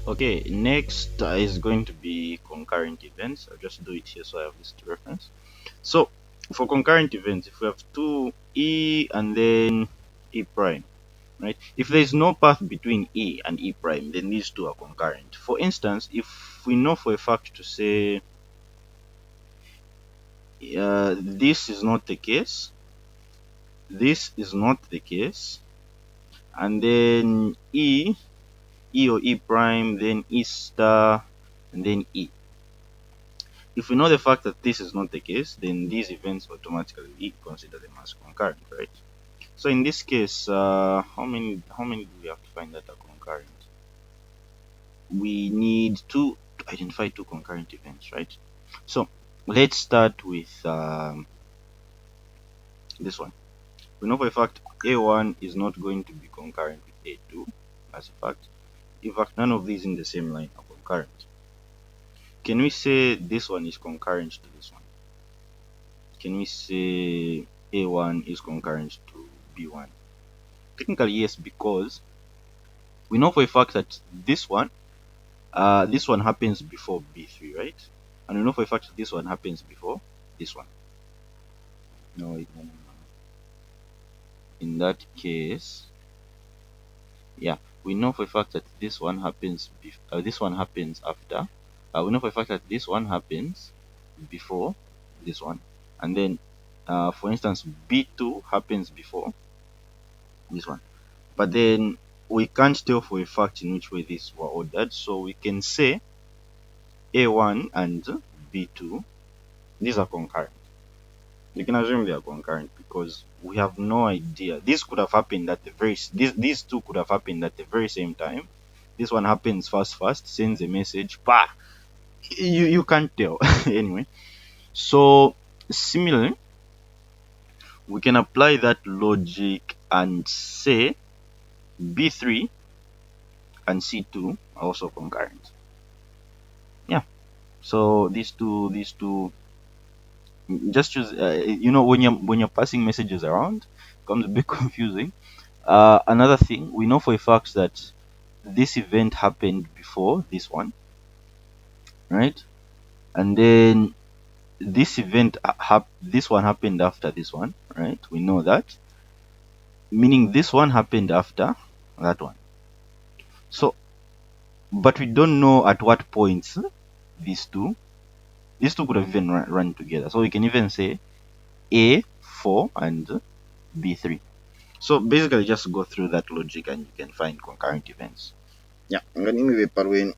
Okay, next is going to be concurrent events. I'll just do it here so I have this to reference. So for concurrent events, if we have two E and then E prime, right? If there is no path between E and E prime, then these two are concurrent. For instance, if we know for a fact to say this is not the case, this is not the case, and then E or E prime, then E star, and then E. If we know the fact that this is not the case, then these events automatically we consider them as concurrent, right? So in this case, how many do we have to find that are concurrent? We need to identify two concurrent events, right? So let's start with this one. We know for a fact A1 is not going to be concurrent with A2 as a fact. In fact, none of these in the same line are concurrent. Can we say this one is concurrent to this one? Can we say A1 is concurrent to B1? Technically, yes, because we know for a fact that this one happens before B3, right? And we know for a fact that this one happens before this one. No, wait, no. In that case, yeah, we know for a fact that this one happens this one happens after. We know for a fact that this one happens before this one, and then for instance B2 happens before this one, but then we can't tell for a fact in which way these were ordered, so we can say A1 and B2, these are concurrent. You can assume they are concurrent because we have no idea. This could have happened at the these two could have happened at the very same time. This one happens fast, sends a message, bah! You can't tell. Anyway, so similarly, we can apply that logic and say B3 and C2 are also concurrent. Yeah. So these two just choose when you're passing messages around, it becomes a bit confusing. Another thing, we know for a fact that this event happened before this one, right? And then this one happened after this one, right? We know that, meaning this one happened after that one. So but we don't know at what points these two could have even run together. So we can even say A4 and B3. So basically just go through that logic and you can find concurrent events. Yeah, ngani parueni.